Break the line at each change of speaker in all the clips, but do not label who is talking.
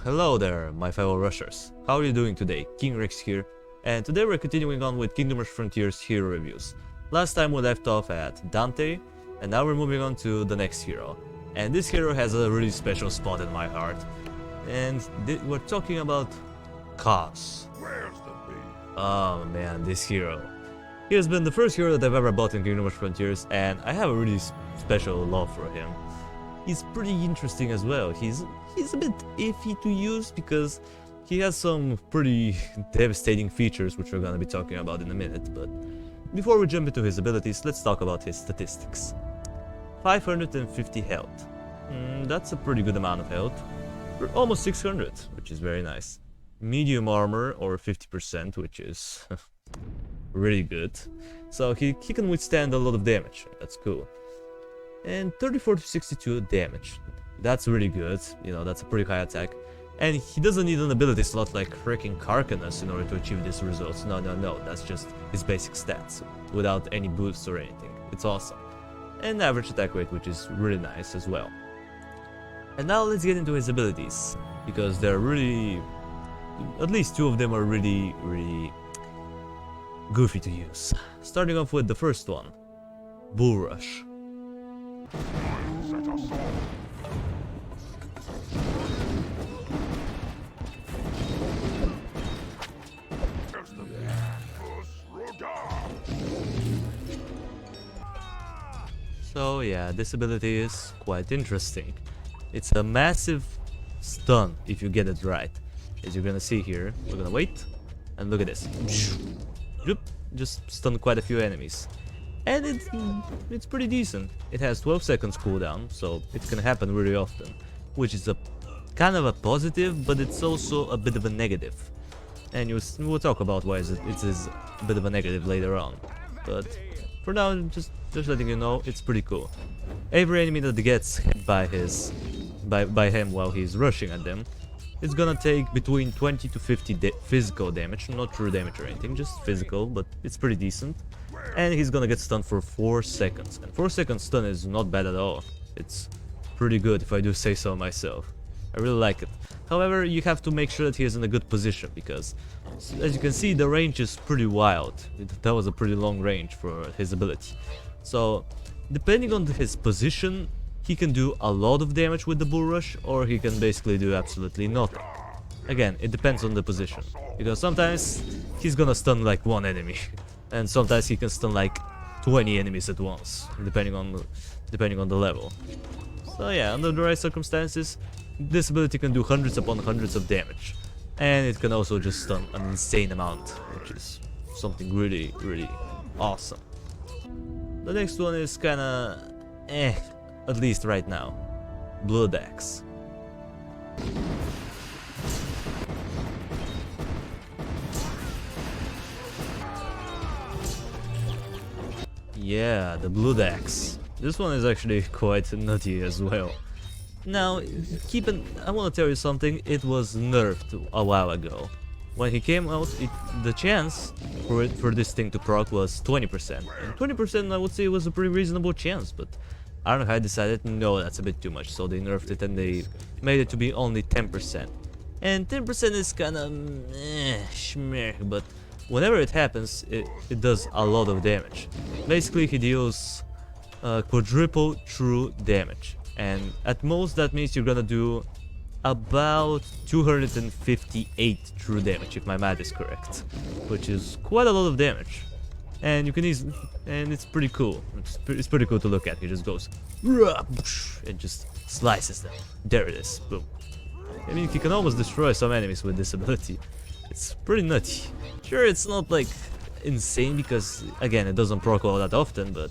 Hello there, my fellow rushers. How are you doing today? King Rex here, and today we're continuing on with Kingdom Rush Frontiers hero reviews. Last time we left off at Dante, and now we're moving on to the next hero. And this hero has a really special spot in my heart. And we're talking about Kahz.
Where's the bee?
Oh man, this hero. He has been the first hero that I've ever bought in Kingdom Rush Frontiers, and I have a really special love for him. He's pretty interesting as well. He's a bit iffy to use because he has some pretty devastating features which we're gonna be talking about in a minute, but before we jump into his abilities, let's talk about his statistics. 550 health. That's a pretty good amount of health. We're almost 600, which is very nice. Medium armor, or 50%, which is really good. So he can withstand a lot of damage. That's cool. And 34 to 62 damage. That's really good. You know, that's a pretty high attack. And he doesn't need an ability slot like freaking Carcanus in order to achieve these results. No. That's just his basic stats, without any boosts or anything. It's awesome. And average attack rate, which is really nice as well. And now let's get into his abilities, because they're really... at least two of them are really goofy to use. Starting off with the first one, Bulrush.
Set us off. There's the bee.
So yeah, this ability is quite interesting. It's a massive stun if you get it right. As you're gonna see here, we're gonna wait, and look at this. Just stun quite a few enemies. And it's pretty decent. It has 12 seconds cooldown, so it can happen really often, which is a kind of a positive, but it's also a bit of a negative. And we'll talk about why it is a bit of a negative later on. But for now, just letting you know, it's pretty cool. Every enemy that gets hit by him while he's rushing at them, it's gonna take between 20 to 50 physical damage, not true damage or anything, just physical, but it's pretty decent. And he's gonna get stunned for 4 seconds. And 4 seconds stun is not bad at all. It's pretty good if I do say so myself. I really like it. However, you have to make sure that he is in a good position, because as you can see, the range is pretty wild. That was a pretty long range for his ability. So depending on his position, he can do a lot of damage with the Bulrush, or he can basically do absolutely nothing. Again, it depends on the position, because sometimes he's gonna stun like one enemy. And sometimes he can stun like 20 enemies at once, depending on the level. So yeah, under the right circumstances, this ability can do hundreds upon hundreds of damage. And it can also just stun an insane amount, which is something really awesome. The next one is kinda at least right now. Blood Axe. Yeah, the Blood Axe. This one is actually quite nutty as well. Now, I want to tell you something, it was nerfed a while ago. When he came out, the chance for this thing to proc was 20%. And 20% I would say was a pretty reasonable chance, but I don't know how I decided, no, that's a bit too much, so they nerfed it and they made it to be only 10%. And 10% is kinda schmeh, but whenever it happens, it does a lot of damage. Basically, he deals quadruple true damage. And at most that means you're gonna do about 258 true damage, if my math is correct, which is quite a lot of damage. And you can and it's pretty cool. It's pretty cool to look at. He just goes and just slices them. There it is. Boom. I mean, he can almost destroy some enemies with this ability. It's pretty nutty. Sure, it's not like insane because again, it doesn't proc all that often, but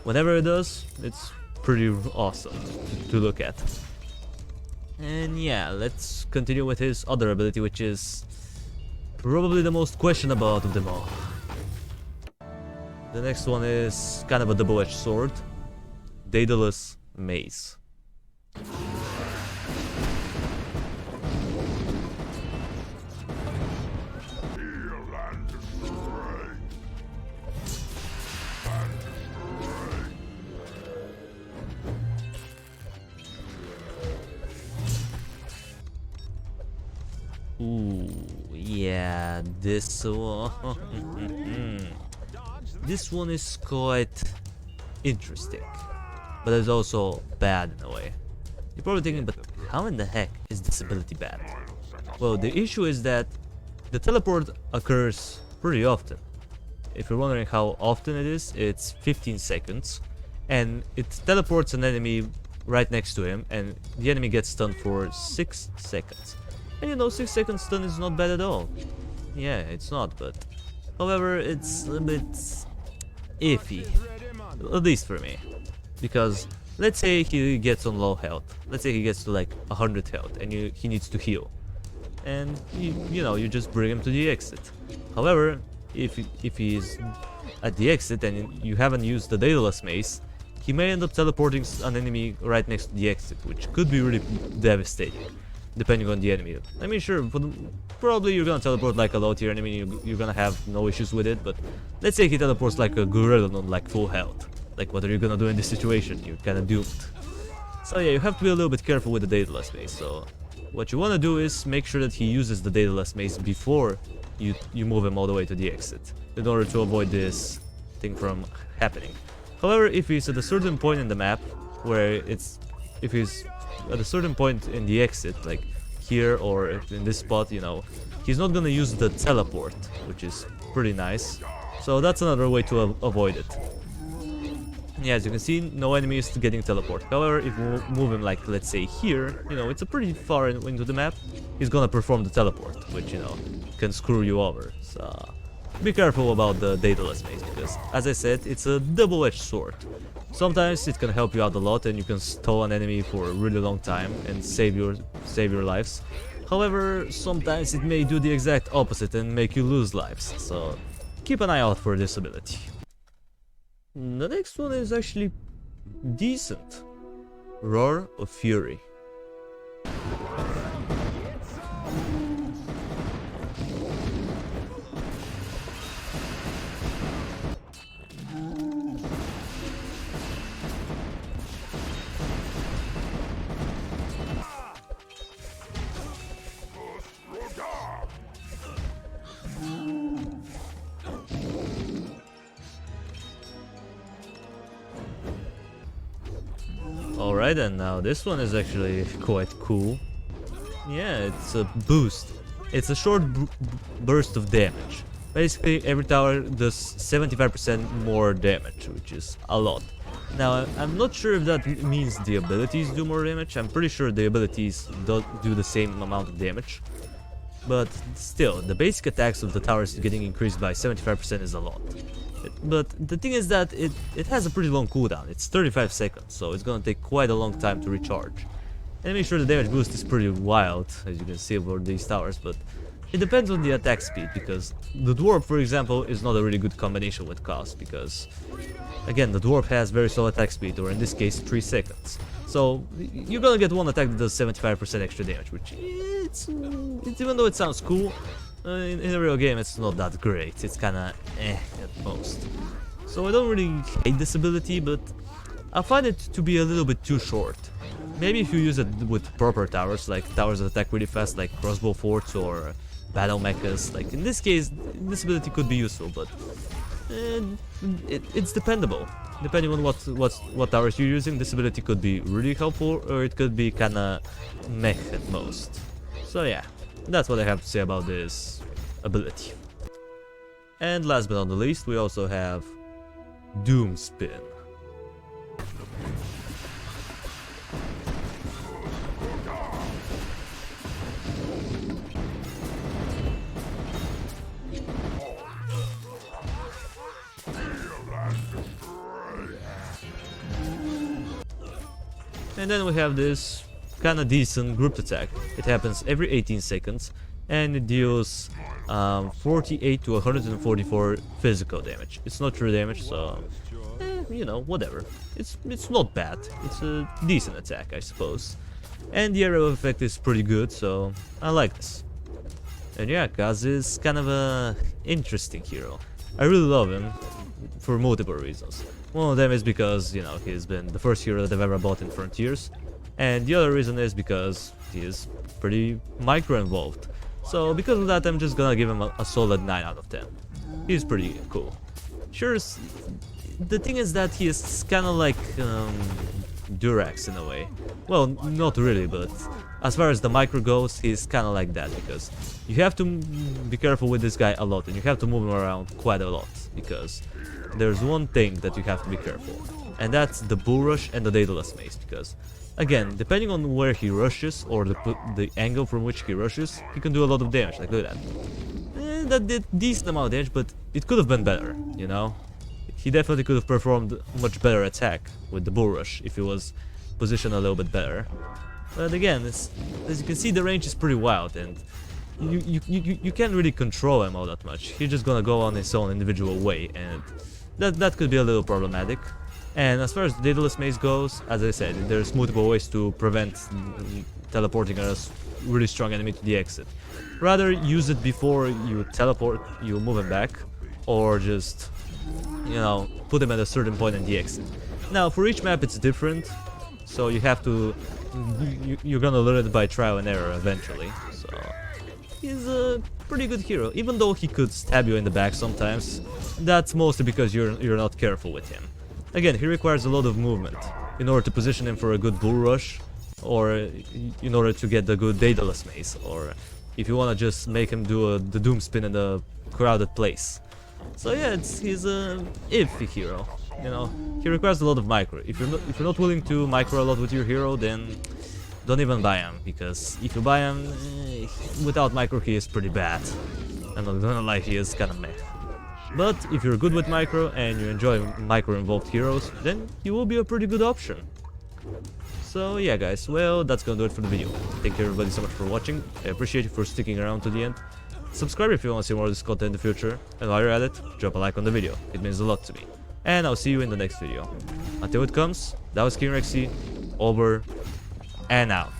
whenever it does, it's pretty awesome to look at. And yeah, let's continue with his other ability, which is probably the most questionable out of them all. The next one is kind of a double-edged sword, Daedalus Mace.
Heal and destroy.
Yeah, this one. This one is quite interesting, but it's also bad in a way. You're probably thinking, but how in the heck is this ability bad? Well, the issue is that the teleport occurs pretty often. If you're wondering how often it is, it's 15 seconds, and it teleports an enemy right next to him, and the enemy gets stunned for 6 seconds. And you know, 6 seconds stun is not bad at all. Yeah, it's not, but however, it's a bit iffy, at least for me, because let's say he gets on low health, let's say he gets to like 100 health, and he needs to heal, and you know, you just bring him to the exit. However, if he's at the exit and you haven't used the Daedalus Mace, he may end up teleporting an enemy right next to the exit, which could be really devastating, depending on the enemy. I mean, sure, probably you're gonna teleport like a low tier enemy, you're gonna have no issues with it, but let's say he teleports like a gorilla on like full health. Like, what are you gonna do in this situation? You're kinda doomed. So yeah, you have to be a little bit careful with the Daedalus Mace. So what you wanna do is make sure that he uses the Daedalus Mace before you move him all the way to the exit, in order to avoid this thing from happening. However, if he's at a certain point in the map, if he's at a certain point in the exit, like here or in this spot, you know, he's not gonna use the teleport, which is pretty nice. So that's another way to avoid it. Yeah, as you can see, no enemy is getting teleport. However, if we move him like, let's say here, you know, it's a pretty far into the map, he's gonna perform the teleport, which, you know, can screw you over. So be careful about the Daedalus Mace, because as I said, it's a double-edged sword. Sometimes it can help you out a lot and you can stall an enemy for a really long time and save your lives. However, sometimes it may do the exact opposite and make you lose lives, so keep an eye out for this ability. The next one is actually decent. Roar of Fury. Alright, and now this one is actually quite cool. Yeah, it's a boost. It's a short burst of damage. Basically, every tower does 75% more damage, which is a lot. Now, I'm not sure if that means the abilities do more damage. I'm pretty sure the abilities do the same amount of damage. But still, the basic attacks of the towers getting increased by 75% is a lot. But the thing is that it has a pretty long cooldown. It's 35 seconds, so it's gonna take quite a long time to recharge. And make sure the damage boost is pretty wild, as you can see over these towers, but it depends on the attack speed, because the dwarf, for example, is not a really good combination with Kahz, because again, the dwarf has very slow attack speed, or in this case 3 seconds. So you're gonna get one attack that does 75% extra damage, which even though it sounds cool, in a real game it's not that great. It's kinda at most. So I don't really hate this ability, but I find it to be a little bit too short. Maybe if you use it with proper towers, like towers that attack really fast, like crossbow forts or battle mechas, like in this case, this ability could be useful, but it's dependable. Depending on what towers you're using, this ability could be really helpful, or it could be kinda meh at most. So yeah, that's what I have to say about this ability. And last but not the least, we also have Doomspin. And then we have this kinda decent grouped attack. It happens every 18 seconds and it deals 48 to 144 physical damage. It's not true damage, so you know, whatever. It's not bad. It's a decent attack, I suppose. And the area effect is pretty good, so I like this. And yeah, Kahz is kind of a interesting hero. I really love him for multiple reasons. One of them is because, you know, he's been the first hero that I've ever bought in Frontiers. And the other reason is because he is pretty micro-involved. So because of that, I'm just gonna give him a solid 9 out of 10. He's pretty cool. Sure, the thing is that he is kind of like Durax in a way. Well, not really, but as far as the micro goes, he's kind of like that, because you have to be careful with this guy a lot, and you have to move him around quite a lot, because there's one thing that you have to be careful, and that's the Bulrush and the Daedalus Mace, because again, depending on where he rushes, or the angle from which he rushes, he can do a lot of damage. Like, look at that. That did decent amount of damage, but it could have been better, you know? He definitely could have performed much better attack with the Bulrush if he was positioned a little bit better. But again, as you can see, the range is pretty wild, and you can't really control him all that much. He's just gonna go on his own individual way, and that could be a little problematic. And as far as the Daedalus Mace goes, as I said, there's multiple ways to prevent teleporting a really strong enemy to the exit. Rather use it before you teleport, you move him back, or just, you know, put him at a certain point in the exit. Now, for each map it's different, so you have to, you're gonna learn it by trial and error eventually. So he's a pretty good hero, even though he could stab you in the back sometimes. That's mostly because you're not careful with him. Again, he requires a lot of movement in order to position him for a good Bulrush, or in order to get the good Daedalus Mace, or if you want to just make him do the Doomspin in a crowded place. So yeah, he's a iffy hero. You know, he requires a lot of micro. If you're not willing to micro a lot with your hero, then don't even buy him, because if you buy him without micro, he is pretty bad. I'm not gonna lie, he is kinda meh. But if you're good with micro and you enjoy micro involved heroes, then he will be a pretty good option. So yeah guys, well, that's gonna do it for the video. Thank you everybody so much for watching. I appreciate you for sticking around to the end. Subscribe if you want to see more of this content in the future, and while you're at it, drop a like on the video. It means a lot to me. And I'll see you in the next video. Until it comes, that was King Rexy, over and out.